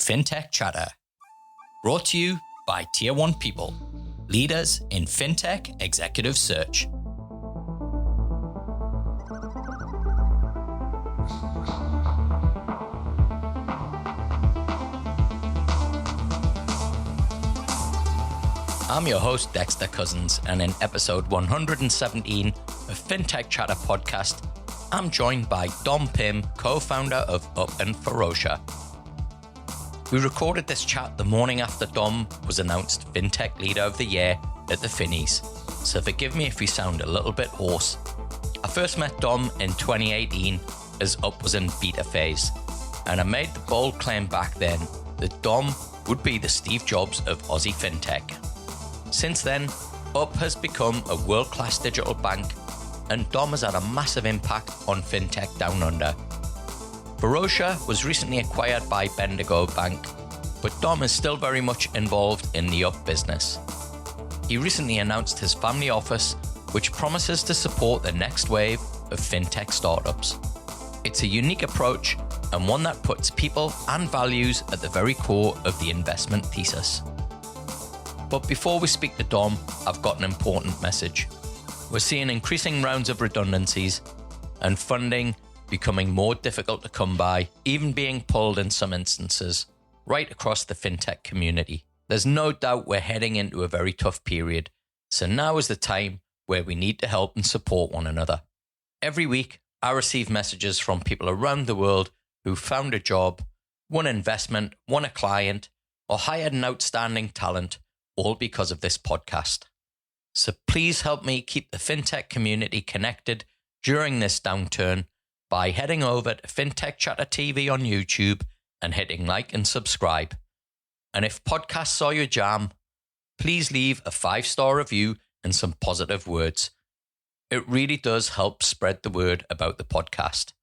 Fintech Chatter. Brought to you by Tier 1 People, leaders in fintech executive search. I'm your host, Dexter Cousins, and in episode 117 of Fintech Chatter podcast, I'm joined by Dom Pim, co-founder of Up and Ferocia. We recorded this chat the morning after Dom was announced Fintech Leader of the Year at the Finnies, so forgive me if we sound a little bit hoarse. I first met Dom in 2018 as Up was in beta phase, and I made the bold claim back then that Dom would be the Steve Jobs of Aussie Fintech. Since then, Up has become a world-class digital bank, and Dom has had a massive impact on Fintech Down Under. Ferocia was recently acquired by Bendigo Bank, but Dom is still very much involved in the Up business. He recently announced his family office, which promises to support the next wave of fintech startups. It's a unique approach and one that puts people and values at the very core of the investment thesis. But before we speak to Dom, I've got an important message. We're seeing increasing rounds of redundancies and funding becoming more difficult to come by, even being pulled in some instances, right across the fintech community. There's no doubt we're heading into a very tough period, so now is the time where we need to help and support one another. Every week, I receive messages from people around the world who found a job, won investment, won a client, or hired an outstanding talent, all because of this podcast. So please help me keep the fintech community connected during this downturn by heading over to Fintech Chatter TV on YouTube and hitting like and subscribe. And if podcasts are your jam, please leave a 5-star review and some positive words. It really does help spread the word about the podcast.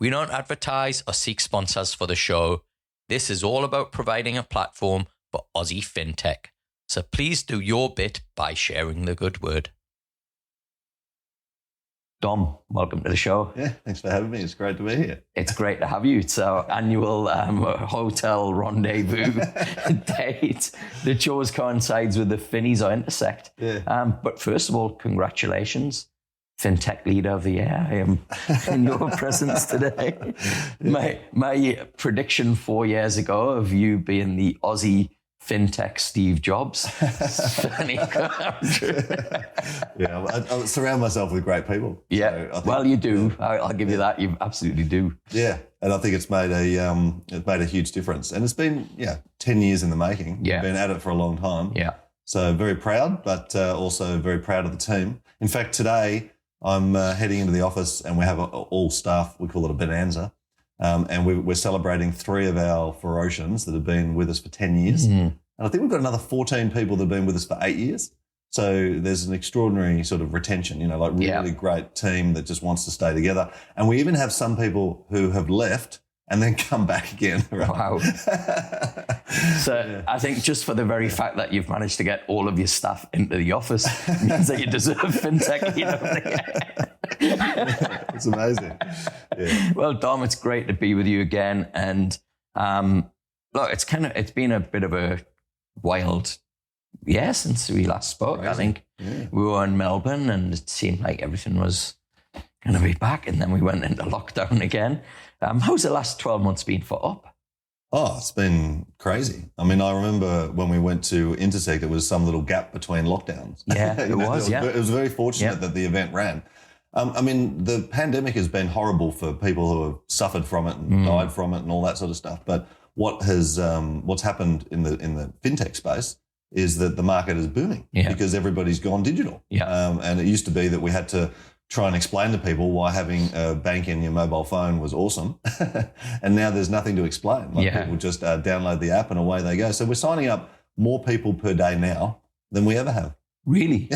We don't advertise or seek sponsors for the show. This is all about providing a platform for Aussie fintech. So please do your bit by sharing the good word. Dom, welcome to the show. Yeah, thanks for having me. It's great to be here. It's great to have you. It's our annual hotel rendezvous date that shows coincides with the Finnies or intersect. Yeah. But first of all, congratulations. Fintech Leader of the Year. I am in your presence today. Yeah. My prediction 4 years ago of you being the Aussie Fintech Steve Jobs. Yeah, I surround myself with great people. Yeah, so well, you do. I'll give you that. You absolutely do. Yeah, and I think it's made a huge difference. And it's been 10 years in the making. Yeah, been at it for a long time. Yeah, so very proud, but also very proud of the team. In fact, today I'm heading into the office, and we have all staff. We call it a bonanza. And we're celebrating 3 of our Ferocians that have been with us for 10 years. Mm. And I think we've got another 14 people that have been with us for 8 years. So there's an extraordinary sort of retention, really great team that just wants to stay together. And we even have some people who have left and then come back again. Right? Wow. So I think just for the very fact that you've managed to get all of your staff into the office means that you deserve Fintech Leader of the Year. It's amazing. Yeah. Well, Dom, it's great to be with you again. And look, it's been a bit of a wild year since we last spoke. Crazy. I think we were in Melbourne and it seemed like everything was going to be back. And then we went into lockdown again. How's the last 12 months been for Up? Oh, it's been crazy. I mean, I remember when we went to Intersect, it was some little gap between lockdowns. Yeah, it was. It was very fortunate that the event ran. I mean, the pandemic has been horrible for people who have suffered from it and died from it and all that sort of stuff. But what's happened in the fintech space is that the market is booming because everybody's gone digital. Yeah. And it used to be that we had to try and explain to people why having a bank in your mobile phone was awesome. And now there's nothing to explain. People just download the app and away they go. So we're signing up more people per day now than we ever have. Really?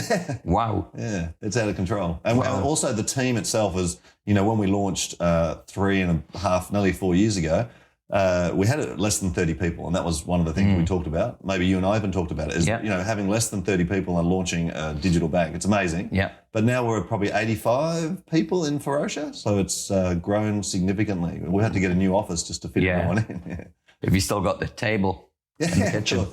Wow. Yeah, it's out of control. And also the team itself is, when we launched 3.5, nearly 4 years ago, we had less than 30 people. And that was one of the things we talked about. Maybe you and I even talked about it, is, having less than 30 people and launching a digital bank. It's amazing. Yeah. But now we're probably 85 people in Ferocia. So it's grown significantly. We had to get a new office just to fit everyone in. Yeah. Have you still got the table in the kitchen? Sure.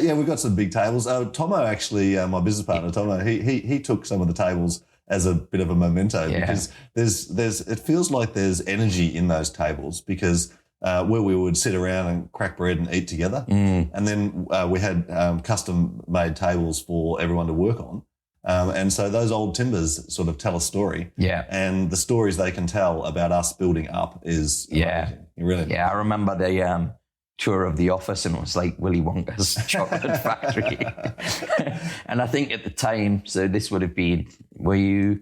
Yeah, we've got some big tables. Tomo actually, my business partner Tomo, he took some of the tables as a bit of a memento because it feels like there's energy in those tables because where we would sit around and crack bread and eat together. And then we had custom made tables for everyone to work on. And so those old timbers sort of tell a story. Yeah. And the stories they can tell about us building up is amazing. Really. Yeah, I remember the tour of the office and it was like Willy Wonka's chocolate factory. And I think at the time, so this would have been, were you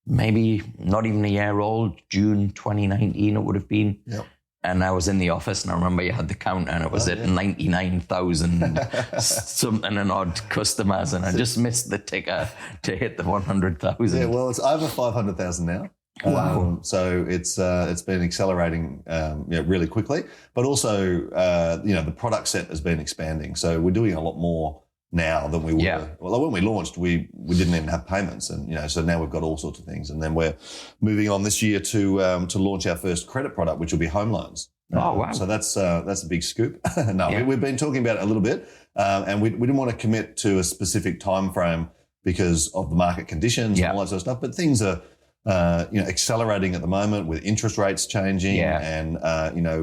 maybe not even a year old, June 2019 it would have been. Yep. And I was in the office and I remember you had the counter and it was at 99,000 something and odd customers and I just missed the ticker to hit the 100,000. Yeah, well, it's over 500,000 now. Wow. So it's been accelerating really quickly, but also, the product set has been expanding. So we're doing a lot more now than we were. Yeah. Well, when we launched, we didn't even have payments and, so now we've got all sorts of things. And then we're moving on this year to launch our first credit product, which will be home loans. Oh, wow. So that's a big scoop. We've been talking about it a little bit, and we didn't want to commit to a specific time frame because of the market conditions and all that sort of stuff, but things are, accelerating at the moment with interest rates changing and,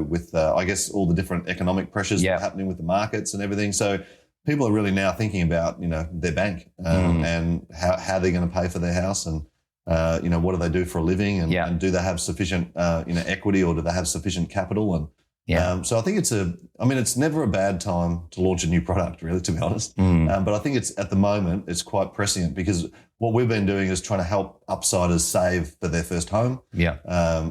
with, I guess, all the different economic pressures that are happening with the markets and everything. So people are really now thinking about, their bank and how they're going to pay for their house and, what do they do for a living and do they have sufficient, equity or do they have sufficient capital? And so I think it's never a bad time to launch a new product, really, to be honest. But I think at the moment, it's quite prescient because what we've been doing is trying to help upsiders save for their first home. Yeah.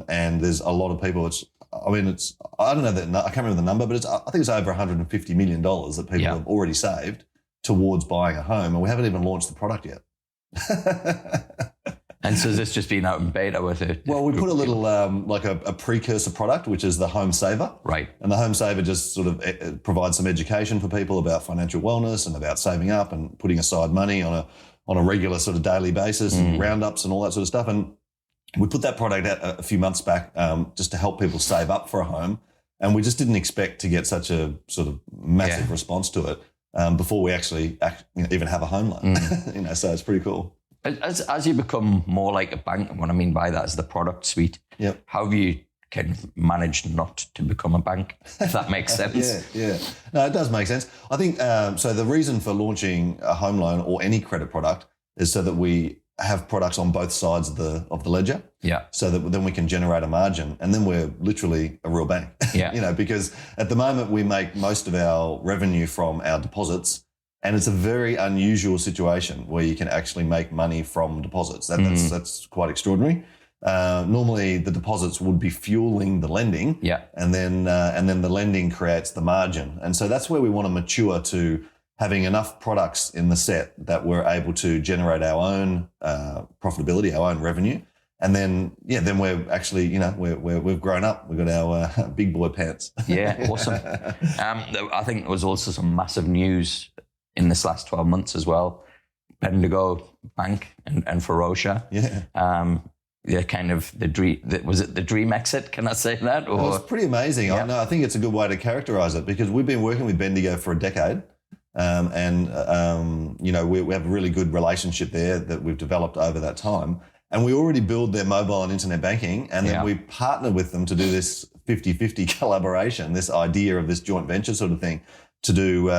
And there's a lot of people, I don't know that, I can't remember the number, but I think it's over $150 million that people have already saved towards buying a home. And we haven't even launched the product yet. And so has this just been out in beta with it? Well, we put a little, a precursor product, which is the Home Saver. Right. And the Home Saver just sort of provides some education for people about financial wellness and about saving up and putting aside money on a regular sort of daily basis and roundups and all that sort of stuff. And we put that product out a few months back just to help people save up for a home. And we just didn't expect to get such a sort of massive response to it before we actually even have a home loan. So it's pretty cool. As you become more like a bank, and what I mean by that is the product suite, how have you kind of managed not to become a bank, if that makes sense? Yeah. No, it does make sense. I think, so the reason for launching a home loan or any credit product is so that we have products on both sides of the ledger. Yeah. So that then we can generate a margin and then we're literally a real bank. Yeah. Because at the moment we make most of our revenue from our deposits. And it's a very unusual situation where you can actually make money from deposits. That's quite extraordinary. Normally, the deposits would be fueling the lending, and then the lending creates the margin. And so that's where we want to mature to having enough products in the set that we're able to generate our own profitability, our own revenue. And then we're actually, we've grown up. We've got our big boy pants. Yeah, awesome. I think there was also some massive news in this last 12 months as well. Bendigo Bank and Ferocia. Yeah. They're kind of the dream. Was it the dream exit? Can I say that? Or? It was pretty amazing. Yeah. I think it's a good way to characterize it because we've been working with Bendigo for a decade. We have a really good relationship there that we've developed over that time. And we already build their mobile and internet banking. And then we partner with them to do this 50-50 collaboration, this idea of this joint venture sort of thing to do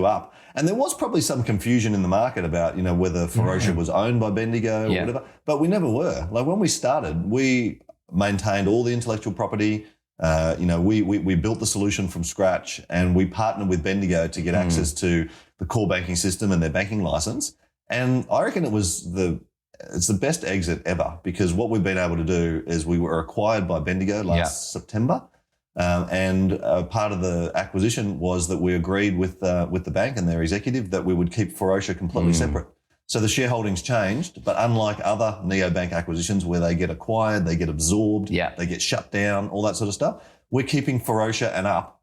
Up. And there was probably some confusion in the market about, whether Ferocia was owned by Bendigo or whatever, but we never were. Like when we started, we maintained all the intellectual property. We built the solution from scratch and we partnered with Bendigo to get access to the core banking system and their banking license. And I reckon it's the best exit ever because what we've been able to do is we were acquired by Bendigo last September. And part of the acquisition was that we agreed with the bank and their executive that we would keep Ferocia completely separate. So the shareholdings changed, but unlike other neobank acquisitions where they get acquired, they get absorbed, they get shut down, all that sort of stuff, we're keeping Ferocia and Up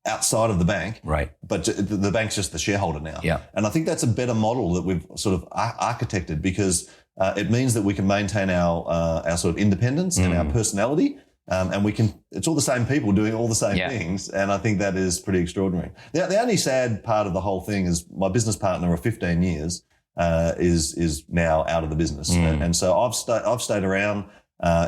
outside of the bank, right? But the bank's just the shareholder now. Yeah. And I think that's a better model that we've sort of architected because it means that we can maintain our sort of independence and our personality. And it's all the same people doing all the same things. And I think that is pretty extraordinary. The only sad part of the whole thing is my business partner of 15 years is now out of the business. And so I've stayed around.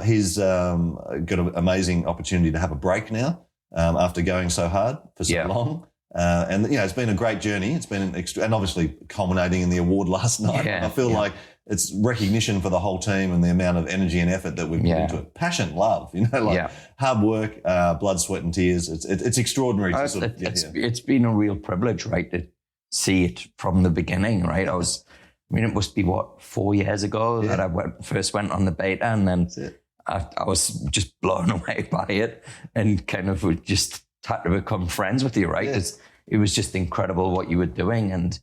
He's got an amazing opportunity to have a break now after going so hard for so long. And, it's been a great journey. It's been and obviously culminating in the award last night. I feel like it's recognition for the whole team and the amount of energy and effort that we've put into it. Passion, love, hard work, blood, sweat and tears. It's extraordinary to sort of get here. It's been a real privilege, right, to see it from the beginning, right? It must be, 4 years ago that I first went on the beta, and then I was just blown away by it and kind of just had to become friends with you, right? It was just incredible what you were doing, and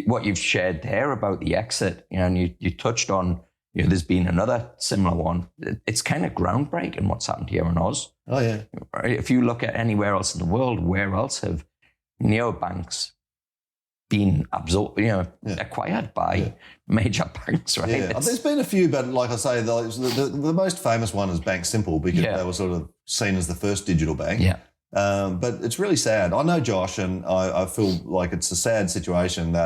what you've shared there about the exit, and you touched on, there's been another similar one. It's kind of groundbreaking what's happened here in Oz. Oh, yeah. Right? If you look at anywhere else in the world, where else have neobanks been absorbed, acquired by major banks, right? Yeah. There's been a few, but like I say, the most famous one is Bank Simple, because they were sort of seen as the first digital bank. Yeah. But it's really sad. I know Josh, and I feel like it's a sad situation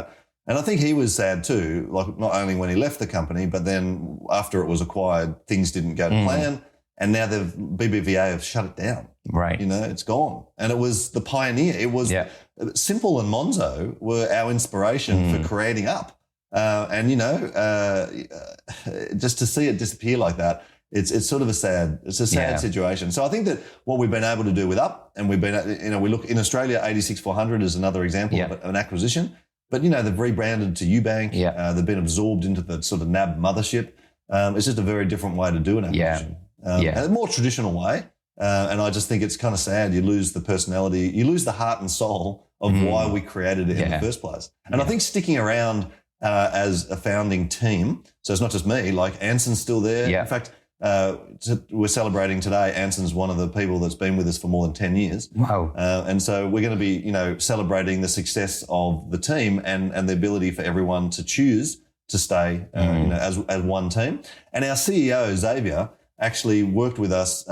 and I think he was sad too, like not only when he left the company, but then after it was acquired, things didn't go to plan. And now BBVA have shut it down. Right. It's gone. And it was the pioneer. It was Simple and Monzo were our inspiration for creating Up. Just to see it disappear like that, it's sort of a sad situation. So I think that what we've been able to do with Up, and we've been, we look in Australia, 86400 is another example of an acquisition. But, they've rebranded to Eubank. They've been absorbed into the sort of NAB mothership. It's just a very different way to do an acquisition. And a more traditional way. And I just think it's kind of sad. You lose the personality, you lose the heart and soul of why we created it in the first place. And I think sticking around as a founding team, so it's not just me, like Anson's still there. In fact, we're celebrating today. Anson's one of the people that's been with us for more than 10 years. Wow. And so we're going to be, celebrating the success of the team and the ability for everyone to choose to stay, as one team. And our CEO, Xavier, actually worked with us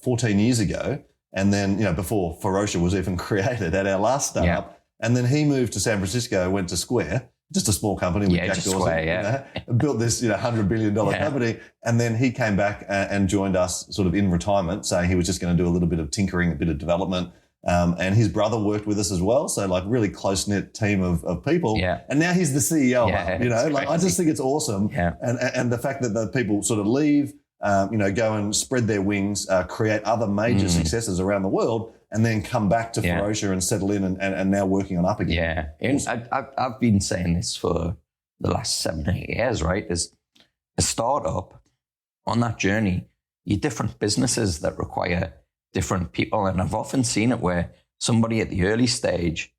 14 years ago, and then, before Ferocia was even created at our last startup. And then he moved to San Francisco, went to Square, just a small company with Jack Dorsey, Square, built this $100 billion company. And then he came back and joined us sort of in retirement, saying he was just going to do a little bit of tinkering, a bit of development. And his brother worked with us as well. So like really close-knit team of people. And now he's the CEO. I just think it's awesome. And the fact that the people sort of leave, go and spread their wings, create other major successes around the world, and then come back to Ferocia and settle in and now working on Up again. I've been saying this for the last 7-8 years, right? As a startup on that journey, you're different businesses that require different people. And I've often seen it where somebody at the early stage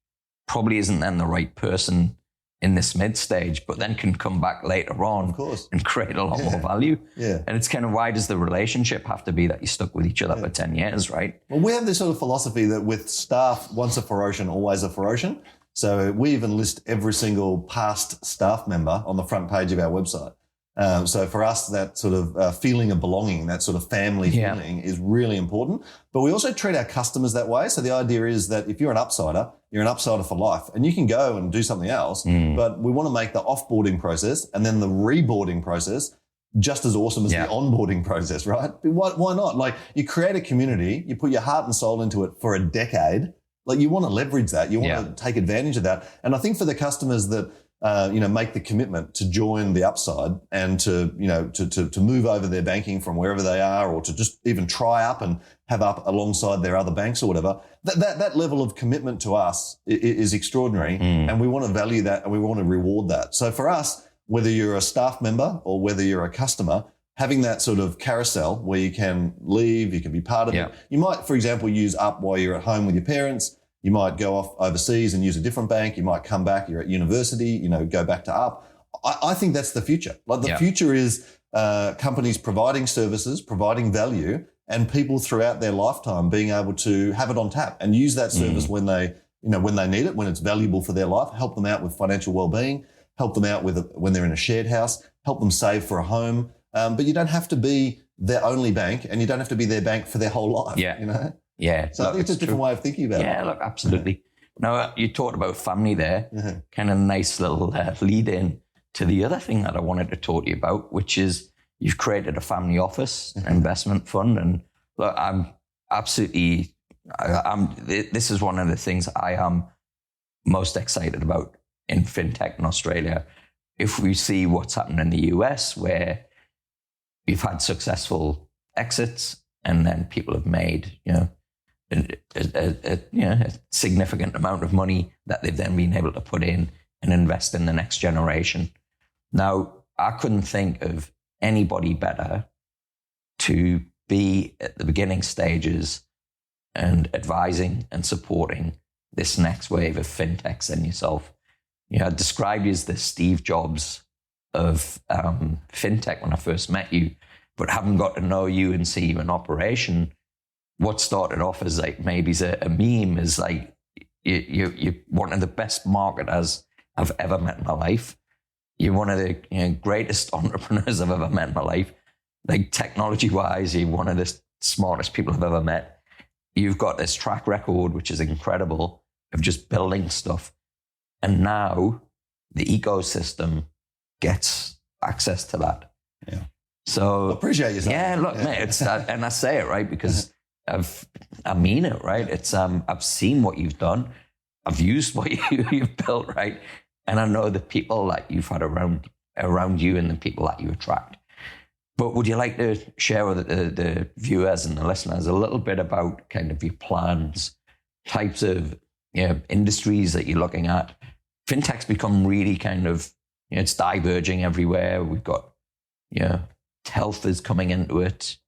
probably isn't then the right person in this mid stage, but then can come back later on, of course, and create a lot more value. And it's kind of, why does the relationship have to be that you stuck with each other for 10 years, right? Well, we have this sort of philosophy that with staff, once a Ferocian, always a Ferocian. So we even list every single past staff member on the front page of our website. So for us, that sort of feeling of belonging, that sort of family feeling is really important. But we also treat our customers that way. So the idea is that if you're an upsider, you're an upsider for life, and you can go and do something else. But we want to make the offboarding process and then the reboarding process just as awesome as the onboarding process, right? Why not? Like, you create a community, you put your heart and soul into it for a decade. Like, you want to leverage that. You want to take advantage of that. And I think for the customers that make the commitment to join the upside and to move over their banking from wherever they are, or to just even try Up and have Up alongside their other banks or whatever, that level of commitment to us is extraordinary. And we want to value that and we want to reward that. So for us, whether you're a staff member or whether you're a customer, having that sort of carousel where you can leave, you can be part of it. You might, for example, use Up while you're at home with your parents. You might go off overseas and use a different bank. You might come back, you're at university, go back to Up. I think that's the future. Like, the future is companies providing services, providing value, and people throughout their lifetime being able to have it on tap and use that service when they need it, when it's valuable for their life, help them out with financial well-being, help them out with when they're in a shared house, help them save for a home. but you don't have to be their only bank, and you don't have to be their bank for their whole life. Yeah. You know? Yeah. So I think it's a different way of thinking about it. Yeah, look, absolutely. Now, you talked about family there, kind of nice little lead in to the other thing that I wanted to talk to you about, which is you've created a family office investment fund. And look, this is one of the things I am most excited about in fintech in Australia. If we see what's happened in the US, where we've had successful exits and then people have made, a significant amount of money that they've then been able to put in and invest in the next generation. Now, I couldn't think of anybody better to be at the beginning stages and advising and supporting this next wave of fintechs than yourself. I described you as the Steve Jobs of fintech when I first met you, but having got to know you and see you in operation, what started off as like maybe a meme is like you're one of the best marketers I've ever met in my life. You're one of the greatest entrepreneurs I've ever met in my life. Like technology-wise, you're one of the smartest people I've ever met. You've got this track record, which is incredible, of just building stuff. And now the ecosystem gets access to that. Yeah. So I appreciate you saying yeah, that. look, mate, it's that, and I say it right because I mean it, right? It's I've seen what you've done, I've used what you've built, right? And I know the people that you've had around you and the people that you attract. But would you like to share with the viewers and the listeners a little bit about kind of your plans, types of industries that you're looking at? Fintech's become really kind of, it's diverging everywhere. We've got, health is coming into it,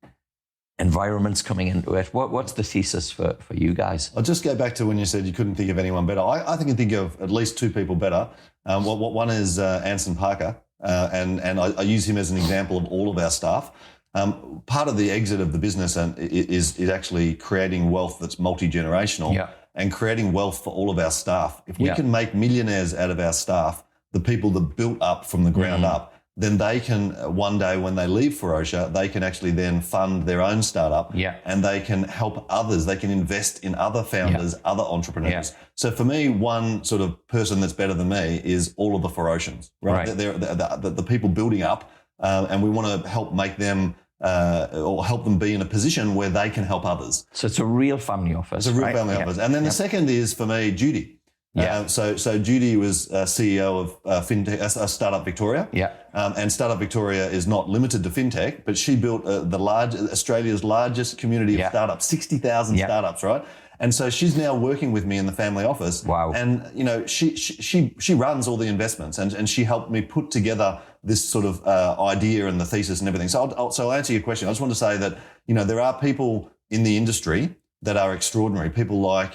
environment's coming into it. What's the thesis for you guys? I'll just go back to when you said you couldn't think of anyone better. I think you think of at least two people better. One is Anson Parker, and I use him as an example of all of our staff. Part of the exit of the business is actually creating wealth that's multi-generational and creating wealth for all of our staff. If we can make millionaires out of our staff, the people that built up from the ground up, then they can, one day when they leave Ferocia, they can actually then fund their own startup and they can help others. They can invest in other founders, other entrepreneurs. So for me, one sort of person that's better than me is all of the Ferocians, right? They're the people building up, and we want to help make them or help them be in a position where they can help others. So it's a real family office. It's a real family office. And then the second is, for me, Judy. So Judy was CEO of Fintech, Startup Victoria. And Startup Victoria is not limited to fintech, but she built Australia's largest community of startups, 60,000 startups, right? And so she's now working with me in the family office. Wow. And she runs all the investments, and she helped me put together this sort of idea and the thesis and everything. So I'll answer your question. I just want to say that there are people in the industry that are extraordinary. People like,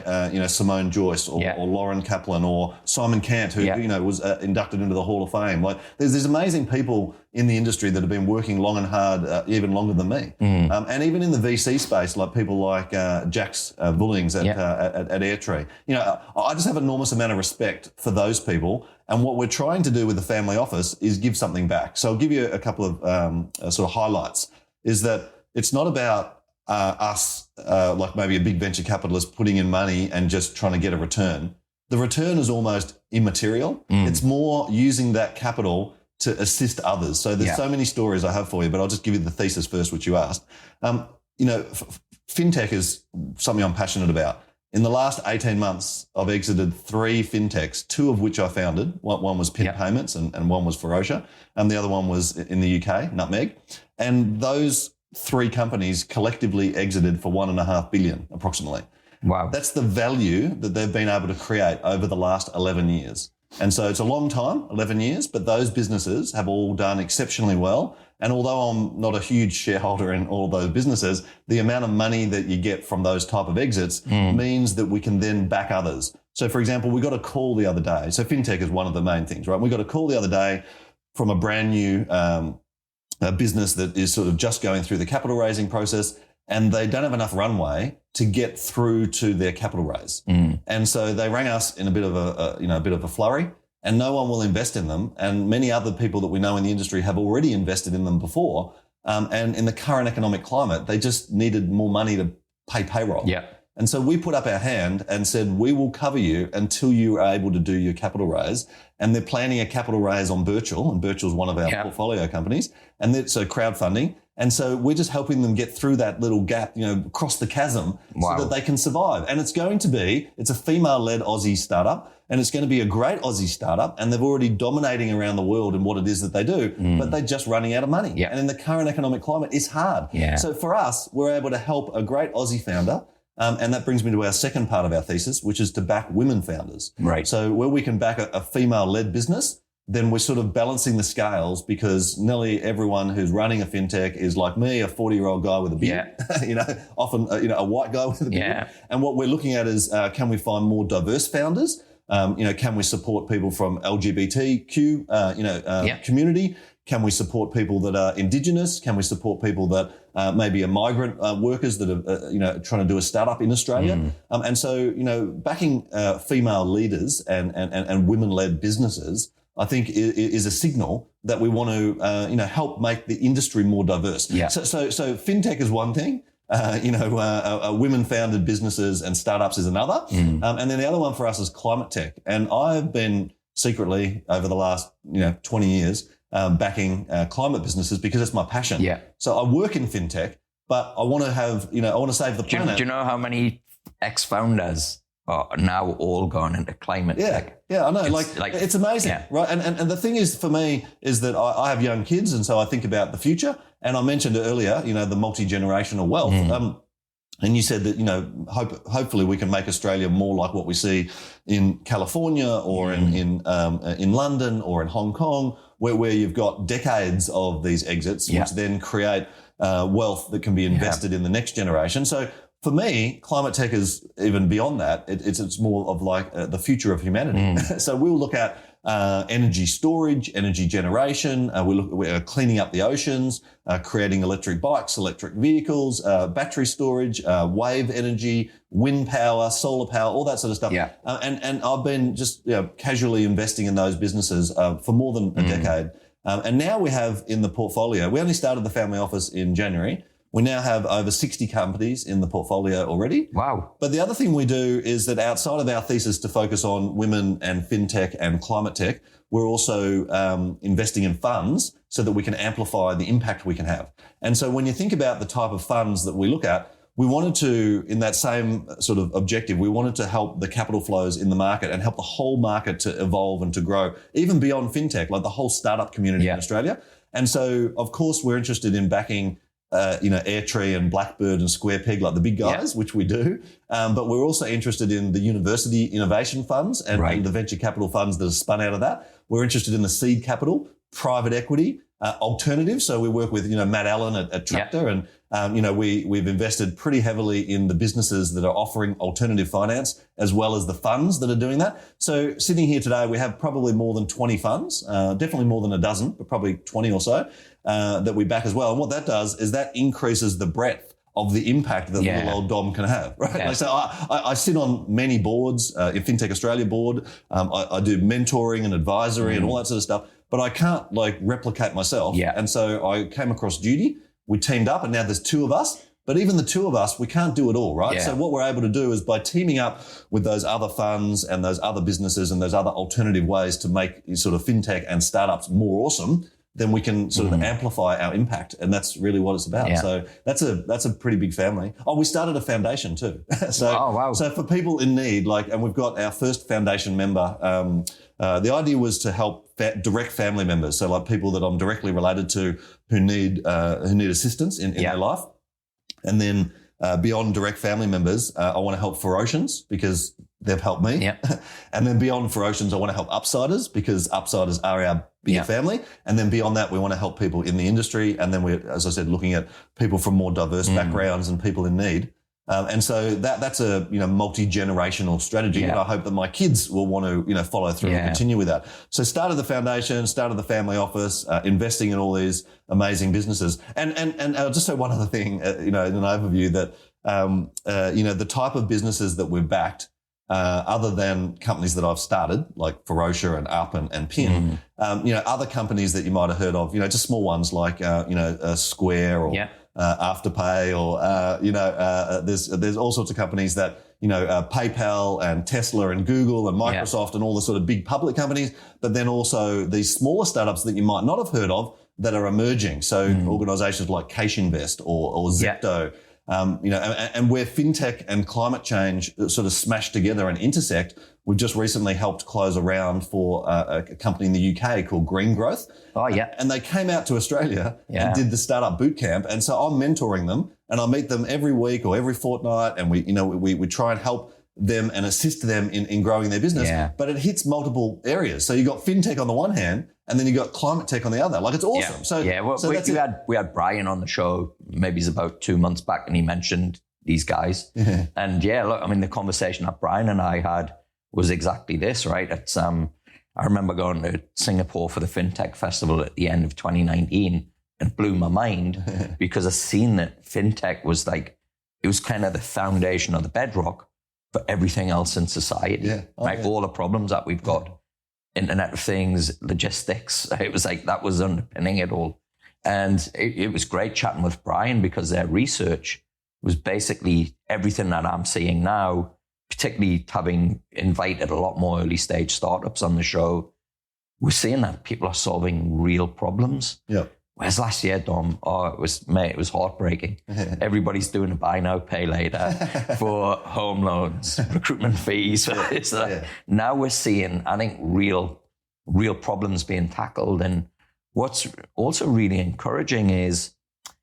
Simone Joyce or Lauren Kaplan or Simon Kant, who, was inducted into the Hall of Fame. Like, there's amazing people in the industry that have been working long and hard, even longer than me. And even in the VC space, like people like Jax Bullings at Airtree. I just have an enormous amount of respect for those people. And what we're trying to do with the family office is give something back. So I'll give you a couple of sort of highlights. Is that it's not about us, like maybe a big venture capitalist putting in money and just trying to get a return. The return is almost immaterial. It's more using that capital to assist others. So there's so many stories I have for you, but I'll just give you the thesis first, which you asked. Fintech is something I'm passionate about. In the last 18 months, I've exited 3 fintechs, 2 of which I founded. One was Pin Payments and one was Ferocia, and the other one was in the UK, Nutmeg. And those 3 companies collectively exited for $1.5 billion, approximately. Wow. That's the value that they've been able to create over the last 11 years. And so it's a long time, 11 years, but those businesses have all done exceptionally well. And although I'm not a huge shareholder in all of those businesses, the amount of money that you get from those type of exits means that we can then back others. So, for example, we got a call the other day. So fintech is one of the main things, right? We got a call the other day from a brand new a business that is sort of just going through the capital raising process, and they don't have enough runway to get through to their capital raise. And so they rang us in a bit of a flurry, and no one will invest in them. And many other people that we know in the industry have already invested in them before. And in the current economic climate, they just needed more money to pay payroll. Yeah. And so we put up our hand and said, we will cover you until you are able to do your capital raise. And they're planning a capital raise on Birchal, and Birchal's one of our portfolio companies. And it's so crowdfunding. And so we're just helping them get through that little gap, across the chasm so that they can survive. And it's a female-led Aussie startup, and it's going to be a great Aussie startup. And they're already dominating around the world in what it is that they do, but they're just running out of money. Yeah. And in the current economic climate, it's hard. Yeah. So for us, we're able to help a great Aussie founder. And that brings me to our second part of our thesis, which is to back women founders. Right. So where we can back a female-led business, then we're sort of balancing the scales, because nearly everyone who's running a fintech is like me, a 40-year-old guy with a beard, often, a white guy with a beard. Yeah. And what we're looking at is, can we find more diverse founders? Can we support people from LGBTQ, community? Can we support people that are Indigenous? Can we support people that maybe are migrant workers that are, trying to do a startup in Australia? And so, backing female leaders and women-led businesses, I think, is a signal that we want to, help make the industry more diverse. Yeah. So fintech is one thing. Women-founded businesses and startups is another. And then the other one for us is climate tech. And I've been secretly over the last, 20 years, backing climate businesses because it's my passion. Yeah. So I work in fintech, but I want to have, I want to save the planet. Do you know how many ex-founders are now all gone into climate tech? Yeah, I know. It's amazing, right? And the thing is, for me, is that I have young kids, and so I think about the future. And I mentioned earlier, the multi-generational wealth. And you said that, hopefully we can make Australia more like what we see in California or in London or in Hong Kong, where you've got decades of these exits, which then create wealth that can be invested in the next generation. So for me, climate tech is even beyond that. It's more of like the future of humanity. So we'll look at energy storage, energy generation. We're cleaning up the oceans, creating electric bikes, electric vehicles, battery storage, wave energy, wind power, solar power, all that sort of stuff. Yeah. And I've been just casually investing in those businesses for more than a decade. And now we have in the portfolio, we only started the family office in January. We now have over 60 companies in the portfolio already. Wow. But the other thing we do is that outside of our thesis to focus on women and fintech and climate tech, we're also investing in funds so that we can amplify the impact we can have. And so when you think about the type of funds that we look at, we wanted to, in that same sort of objective, we wanted to help the capital flows in the market and help the whole market to evolve and to grow, even beyond fintech, like the whole startup community in Australia. And so, of course, we're interested in backing Airtree and Blackbird and Square Peg, like the big guys, which we do. But we're also interested in the university innovation funds and the venture capital funds that are spun out of that. We're interested in the seed capital, private equity, alternatives. So we work with, Matt Allen at Tractor and, we've invested pretty heavily in the businesses that are offering alternative finance as well as the funds that are doing that. So sitting here today, we have probably more than 20 funds, definitely more than a dozen, but probably 20 or so, that we back as well. And what that does is that increases the breadth of the impact that little old Dom can have, right? Yeah. Like, so I sit on many boards, in Fintech Australia board. I do mentoring and advisory and all that sort of stuff, but I can't replicate myself. Yeah. And so I came across Judy. We teamed up and now there's two of us. But even the two of us, we can't do it all, right? Yeah. So what we're able to do is by teaming up with those other funds and those other businesses and those other alternative ways to make sort of fintech and startups more awesome, then we can sort of amplify our impact. And that's really what it's about. Yeah. So that's a pretty big family. Oh, we started a foundation too. So for people in need, and we've got our first foundation member. The idea was to help direct family members. So like people that I'm directly related to who need assistance in their life. And then beyond direct family members, I want to help Ferocians because they've helped me. Yep. And then beyond Ferocians, I want to help Upsiders because Upsiders are our bigger family. And then beyond that, we want to help people in the industry. And then we're, as I said, looking at people from more diverse backgrounds and people in need. And so that's a, multi-generational strategy. And I hope that my kids will want to, follow through and continue with that. So started the foundation, started the family office, investing in all these amazing businesses. And I'll just say one other thing, in an overview that, the type of businesses that we've backed, other than companies that I've started, like Ferocia and Up and Pin, other companies that you might have heard of, just small ones like, Square or Afterpay or, there's all sorts of companies that, PayPal and Tesla and Google and Microsoft and all the sort of big public companies, but then also these smaller startups that you might not have heard of that are emerging. So organizations like Cash Invest or Zepto, and where fintech and climate change sort of smash together and intersect. We've just recently helped close a round for a company in the UK called Green Growth. Oh, yeah. And they came out to Australia and did the startup boot camp. And so I'm mentoring them and I meet them every week or every fortnight. And we try and help them and assist them in growing their business. Yeah. But it hits multiple areas. So you got fintech on the one hand, and then you got climate tech on the other. Like, it's awesome. We had Brian on the show, maybe it's about 2 months back, and he mentioned these guys. Yeah. And look, I mean, the conversation that Brian and I had was exactly this, right? It's I remember going to Singapore for the FinTech Festival at the end of 2019, and it blew my mind because I seen that FinTech was like, it was kind of the foundation or the bedrock for everything else in society. Yeah. All the problems that we've got. Internet of Things, logistics. It was like that was underpinning it all. And it was great chatting with Brian because their research was basically everything that I'm seeing now, particularly having invited a lot more early stage startups on the show. We're seeing that people are solving real problems. Yeah. Whereas last year, Dom, it was heartbreaking. Everybody's doing a buy now, pay later for home loans, recruitment fees. Now we're seeing, I think, real problems being tackled. And what's also really encouraging is,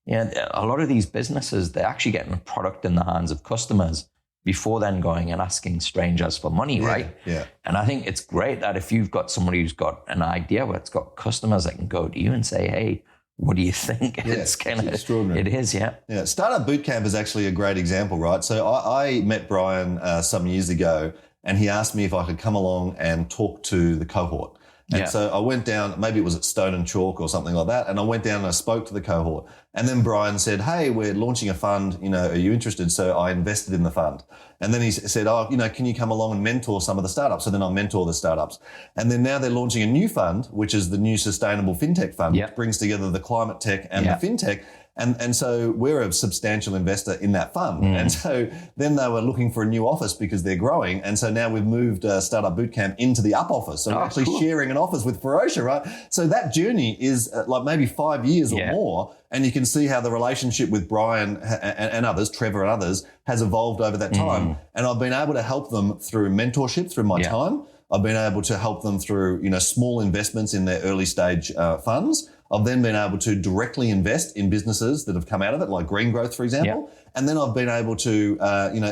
a lot of these businesses, they're actually getting a product in the hands of customers before then going and asking strangers for money, right? Yeah. And I think it's great that if you've got somebody who's got an idea where it's got customers that can go to you and say, hey, what do you think? It's kind of extraordinary. It is, yeah. Yeah. Startup Bootcamp is actually a great example, right? So I met Brian some years ago, and he asked me if I could come along and talk to the cohort. And so I went down, maybe it was at Stone and Chalk or something like that. And I went down and I spoke to the cohort. And then Brian said, hey, we're launching a fund. Are you interested? So I invested in the fund. And then he said, can you come along and mentor some of the startups? So then I'll mentor the startups. And then now they're launching a new fund, which is the new Sustainable FinTech Fund, which brings together the climate tech and the fintech. And so we're a substantial investor in that fund. And so then they were looking for a new office because they're growing. And so now we've moved Startup Bootcamp into the Up office. So we're actually sharing an office with Ferocia, right? So that journey is like maybe 5 years or more. And you can see how the relationship with Brian and others, Trevor and others, has evolved over that time. And I've been able to help them through mentorship, through my time. I've been able to help them through, small investments in their early stage funds. I've then been able to directly invest in businesses that have come out of it, like Green Growth, for example. Yep. And then I've been able to,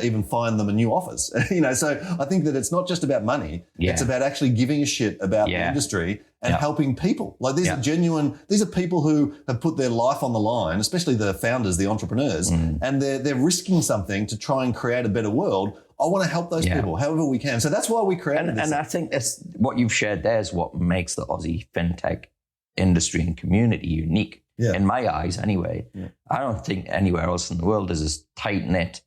even find them a new office. So I think that it's not just about money. Yeah. It's about actually giving a shit about the industry and helping people. Like these are people who have put their life on the line, especially the founders, the entrepreneurs, and they're risking something to try and create a better world. I want to help those people however we can. So that's why we created this. And I think that's what you've shared there is what makes the Aussie fintech industry and community unique. In my eyes anyway. I don't think anywhere else in the world is as tight knit,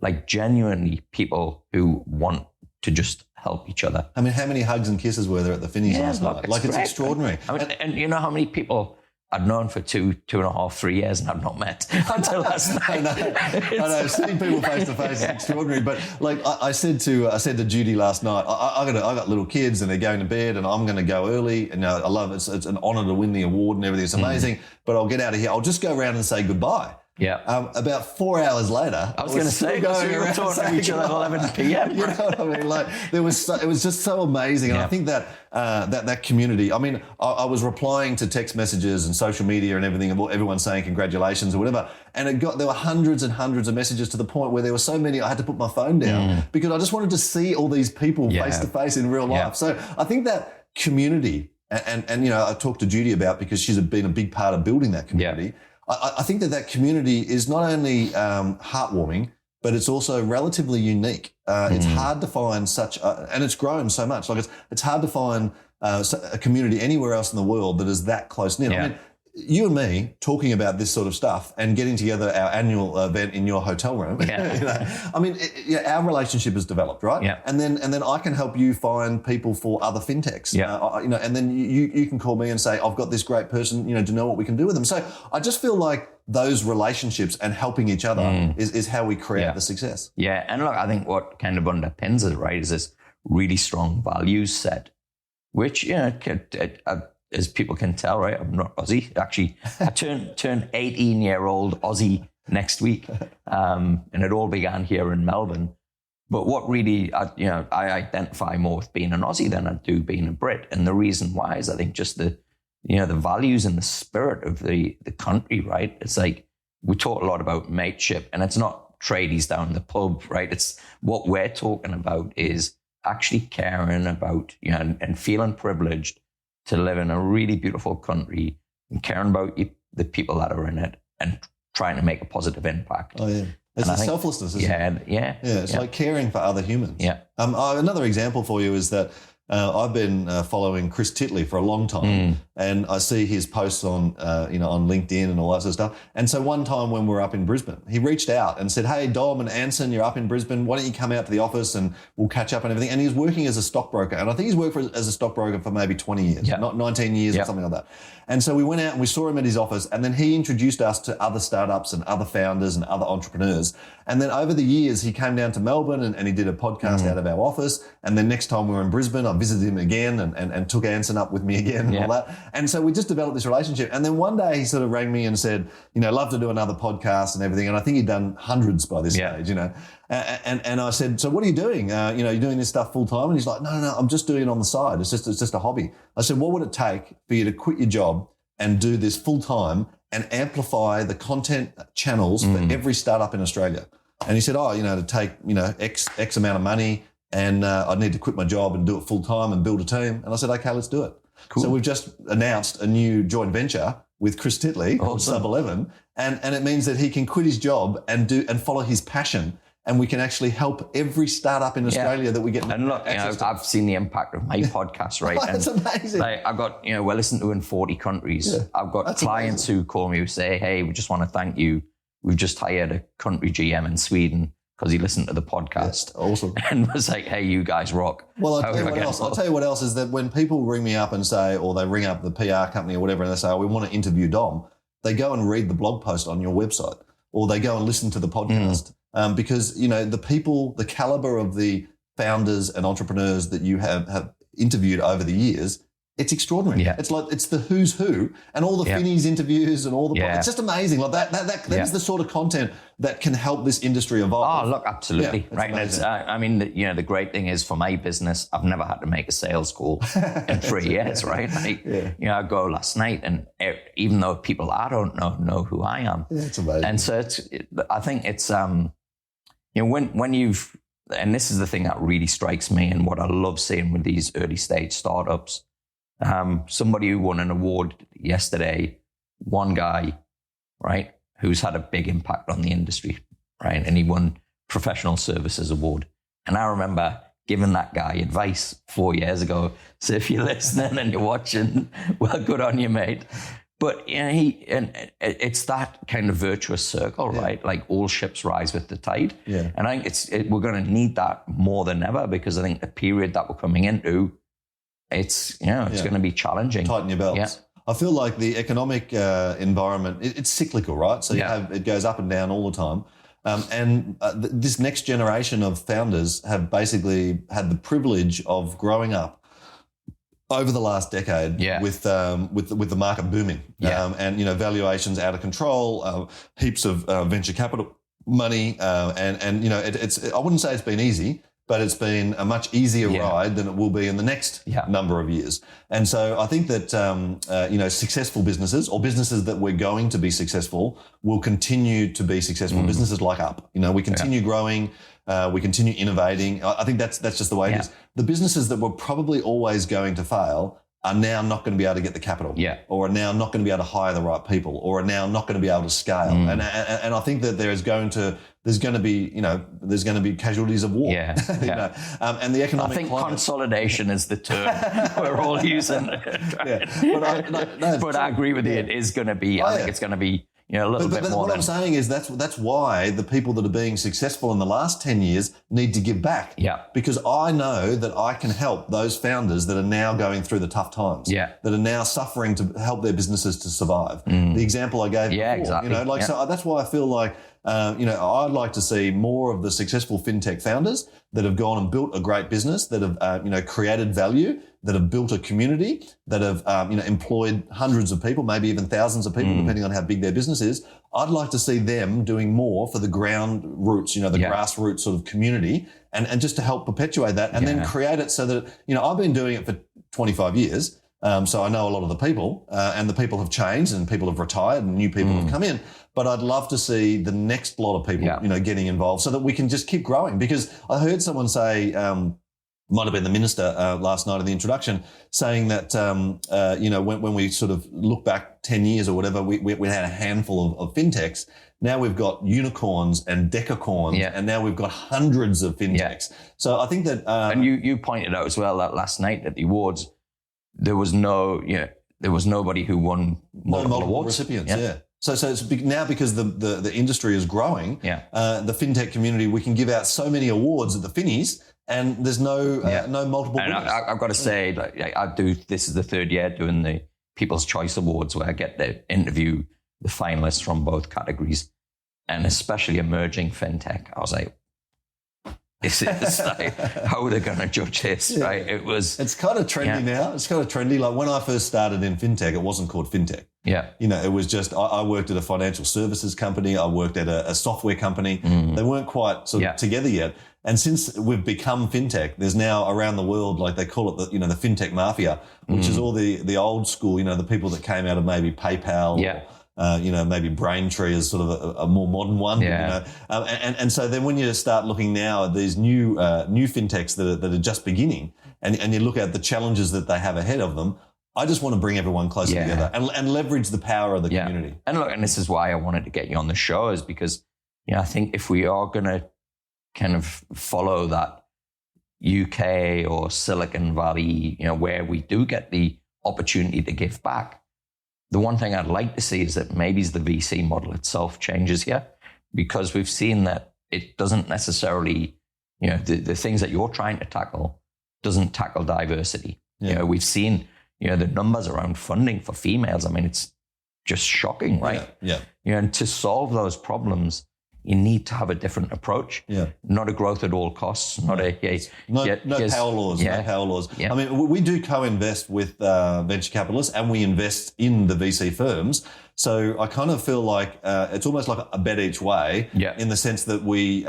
like genuinely people who want to just help each other. I mean, how many hugs and kisses were there at the Finnies last night? Like, it's extraordinary. I mean, and you know how many people I'd known for 2.5, 3 years and I've not met until last night. I know. Seeing people face to face is extraordinary. But like I said to Judy last night, I got little kids and they're going to bed and I'm going to go early. And I love it. It's an honour to win the award and everything. It's amazing. But I'll get out of here. I'll just go around and say goodbye. Yeah. About 4 hours later, I was going to say, going around talking to each other at 11 p.m. You know what I mean? Like it was just so amazing. And I think that community, I mean, I was replying to text messages and social media and everything, and everyone saying congratulations or whatever. And there were hundreds and hundreds of messages to the point where there were so many, I had to put my phone down because I just wanted to see all these people face to face in real life. So I think that community, and I talked to Judy about because she's been a big part of building that community. Yeah. I think that community is not only heartwarming, but it's also relatively unique. It's hard to find and it's grown so much. Like it's hard to find a community anywhere else in the world that is that close knit. Yeah. I mean, you and me talking about this sort of stuff and getting together our annual event in your hotel room. I mean, our relationship has developed, right? Yeah. And then I can help you find people for other fintechs. Yeah. And then you can call me and say, I've got this great person. Do you know what we can do with them? So I just feel like those relationships and helping each other is how we create the success. Yeah, and look, I think what kind of underpins it, right, is this really strong values set, which as people can tell, right, I'm not Aussie. Actually, I turned 18-year-old Aussie next week, and it all began here in Melbourne. But what really, I identify more with being an Aussie than I do being a Brit, and the reason why is I think just the values and the spirit of the country, right? It's like we talk a lot about mateship, and it's not tradies down the pub, right? It's what we're talking about is actually caring about, and feeling privileged to live in a really beautiful country and caring about the people that are in it and trying to make a positive impact. Oh, yeah. It's selflessness, isn't it? Yeah. It's like caring for other humans. Yeah. Another example for you is that I've been following Chris Titley for a long time, and I see his posts on on LinkedIn and all that sort of stuff. And so one time when we were up in Brisbane, he reached out and said, "Hey, Dom and Anson, you're up in Brisbane. Why don't you come out to the office and we'll catch up and everything?" And he was working as a stockbroker, and I think he's worked as a stockbroker for maybe 20 years, not 19 years or something like that. And so we went out and we saw him at his office, and then he introduced us to other startups and other founders and other entrepreneurs. And then over the years, he came down to Melbourne and he did a podcast out of our office. And then next time we were in Brisbane, I visited him again and took Anson up with me again and all that. And so we just developed this relationship. And then one day he sort of rang me and said, love to do another podcast and everything. And I think he'd done hundreds by this stage, And I said, so what are you doing? You're doing this stuff full time? And he's like, no, I'm just doing it on the side. It's just a hobby. I said, what would it take for you to quit your job and do this full time and amplify the content channels for every startup in Australia? And he said, to take, X amount of money and I'd need to quit my job and do it full time and build a team. And I said, okay, let's do it. Cool. So we've just announced a new joint venture with Chris Titley, Sub 11. And it means that he can quit his job and follow his passion. And we can actually help every startup in Australia that we get. And look, I've seen the impact of my podcast, right? That's amazing. I've got, we're listened to in 40 countries. Yeah, I've got clients who call me who say, hey, we just want to thank you. We've just hired a country GM in Sweden because he listened to the podcast. Yeah, awesome. And was like, hey, you guys rock. Well, I'll tell you what else is that when people ring me up and say, or they ring up the PR company or whatever, and they say, we want to interview Dom, they go and read the blog post on your website, or they go and listen to the podcast. Because, the people, the caliber of the founders and entrepreneurs that you have interviewed over the years, it's extraordinary. Yeah. It's like, it's the who's who and all the Finnies interviews and all the, it's just amazing. Like that is the sort of content that can help this industry evolve. Oh, look, absolutely. Right. And it's, the great thing is for my business, I've never had to make a sales call in 3 years, right? I go last night and even though people I don't know who I am. Yeah, it's amazing. And so I think it's, when you've, and this is the thing that really strikes me and what I love seeing with these early stage startups, somebody who won an award yesterday, one guy, right, who's had a big impact on the industry, right, and he won Professional Services Award. And I remember giving that guy advice 4 years ago. So if you're listening and you're watching, well, good on you, mate. But it's that kind of virtuous circle, right? Like all ships rise with the tide. Yeah. And I think we're going to need that more than ever because I think the period that we're coming into, it's going to be challenging. Tighten your belts. Yeah. I feel like the economic environment, it's cyclical, right? So it goes up and down all the time. This next generation of founders have basically had the privilege of growing up over the last decade with the market booming and valuations out of control, heaps of venture capital money, it's I wouldn't say it's been easy, but it's been a much easier ride than it will be in the next number of years. And so I think that successful businesses or businesses that we're going to be successful will continue to be successful. Businesses like Up, we continue growing. We continue innovating. I think that's just the way it is. The businesses that were probably always going to fail are now not going to be able to get the capital, or are now not going to be able to hire the right people, or are now not going to be able to scale. And I think that there's going to be casualties of war. And the economic. I think climate, consolidation is the term we're all using. But I agree with you. It is going to be. I think it's going to be. A little bit more. What I'm saying is that's why the people that are being successful in the last 10 years need to give back. Because I know that I can help those founders that are now going through the tough times. That are now suffering to help their businesses to survive. The example I gave before. Exactly. So that's why I feel like, I'd like to see more of the successful fintech founders that have gone and built a great business, that have, created value, that have built a community, that have, employed hundreds of people, maybe even thousands of people, depending on how big their business is. I'd like to see them doing more for the ground roots, the grassroots sort of community, and just to help perpetuate that and then create it so that, I've been doing it for 25 years. So I know a lot of the people, and the people have changed and people have retired and new people have come in. But I'd love to see the next lot of people, getting involved so that we can just keep growing. Because I heard someone say, might have been the minister last night in the introduction, saying that, when we sort of look back 10 years or whatever, we had a handful of fintechs. Now we've got unicorns and decacorns, and now we've got hundreds of fintechs. So I think that... and you pointed out as well that last night at the awards, there was nobody who won multiple awards. Recipients, So it's now because the industry is growing, the fintech community, we can give out so many awards at the Finnies, and there's no multiple and winners. I've got to say, this is the third year doing the People's Choice Awards, where I get to interview the finalists from both categories, and especially emerging fintech. I was like, this is like, how are they going to judge this, right? It's kind of trendy now. It's kind of trendy. Like when I first started in fintech, it wasn't called fintech. It was just, I worked at a financial services company. I worked at a software company. They weren't quite sort of together yet. And since we've become fintech, there's now around the world, like they call it the fintech mafia, which is all the old school, the people that came out of maybe PayPal or, maybe Braintree is sort of a more modern one. And so then when you start looking now at these new fintechs that are just beginning, and you look at the challenges that they have ahead of them, I just want to bring everyone closer together and leverage the power of the community. And look, and this is why I wanted to get you on the show, is because I think if we are going to kind of follow that UK or Silicon Valley, where we do get the opportunity to give back, the one thing I'd like to see is that maybe the VC model itself changes here, because we've seen that it doesn't necessarily, the things that you're trying to tackle doesn't tackle diversity. We've seen, the numbers around funding for females. I mean, it's just shocking, right? And to solve those problems, you need to have a different approach. Not a growth at all costs. Not no power laws. No power laws. I mean, we do co-invest with venture capitalists, and we invest in the VC firms. So I kind of feel like it's almost like a bet each way, in the sense that we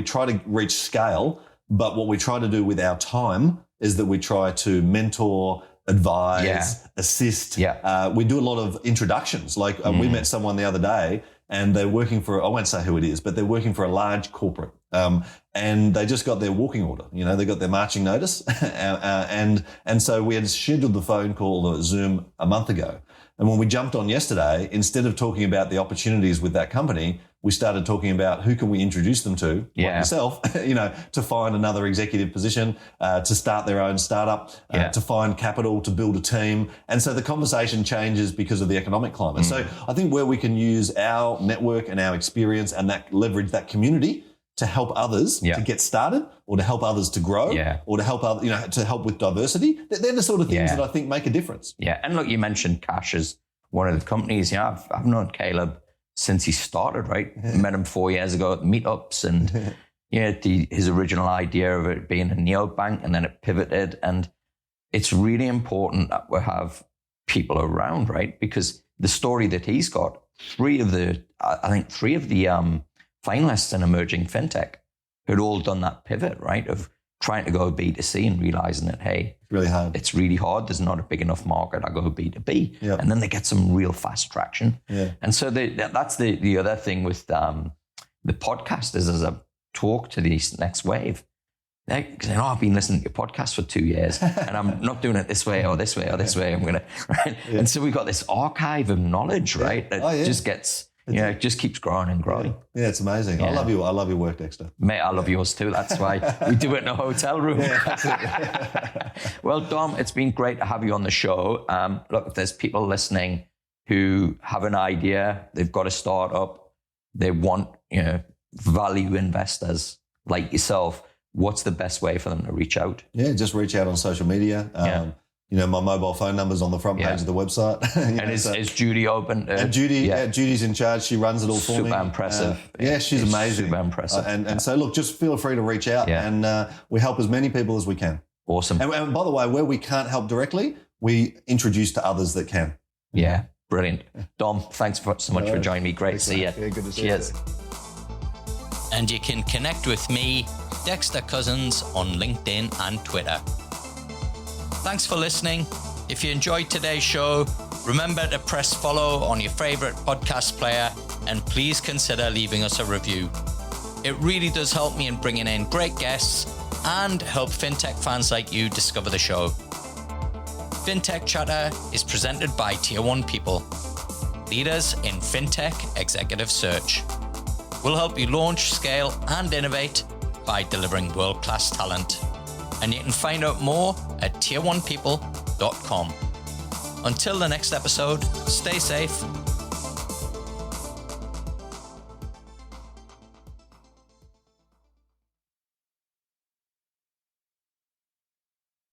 try to reach scale, but what we try to do with our time is that we try to mentor, advise, assist. We do a lot of introductions. Like we met someone the other day, and they're working for, I won't say who it is, but they're working for a large corporate. And they just got their walking order. They got their marching notice. and so we had scheduled the phone call, the Zoom, a month ago. And when we jumped on yesterday, instead of talking about the opportunities with that company, we started talking about who can we introduce them to, like yourself, to find another executive position, to start their own startup, to find capital, to build a team. And so the conversation changes because of the economic climate. So I think where we can use our network and our experience and that leverage that community to help others to get started, or to help others to grow, or to help other, to help with diversity. They're the sort of things that I think make a difference. And look, you mentioned Cash as one of the companies. I've known Caleb since he started, right? Met him 4 years ago at meetups, and his original idea of it being a neobank, and then it pivoted. And it's really important that we have people around, right? Because the story that he's got, three of the finalists in emerging fintech had all done that pivot, right? Of trying to go B2C and realizing that, hey, it's really hard. There's not a big enough market. I go B2B. And then they get some real fast traction. And so that's the other thing with the podcast is, as I talk to this next wave, They're saying, I've been listening to your podcast for 2 years and I'm not doing it this way or this way or this way. I'm going to, right? Yeah. And so we've got this archive of knowledge, right? That just gets, it just keeps growing and growing. Yeah, it's amazing. Yeah. I love your work, Dexter. Mate, I love yours too. That's why we do it in a hotel room. Well, Dom, it's been great to have you on the show. Look, if there's people listening who have an idea, they've got a startup, they want, value investors like yourself, what's the best way for them to reach out? Yeah, just reach out on social media. My mobile phone number's on the front page of the website. Is Judy open? And Judy, Judy's in charge. She runs it all for me. Super impressive. She's amazing. Super impressive. So look, just feel free to reach out and we help as many people as we can. Awesome. And by the way, where we can't help directly, we introduce to others that can. Yeah, brilliant. Dom, thanks so much for joining me. Great to see you. Yeah, good to see you. Cheers. And you can connect with me, Dexter Cousins, on LinkedIn and Twitter. Thanks for listening. If you enjoyed today's show, remember to press follow on your favorite podcast player and please consider leaving us a review. It really does help me in bringing in great guests and help fintech fans like you discover the show. Fintech Chatter is presented by Tier 1 People, leaders in fintech executive search. We'll help you launch, scale, and innovate by delivering world-class talent. And you can find out more at tier1people.com. Until the next episode, stay safe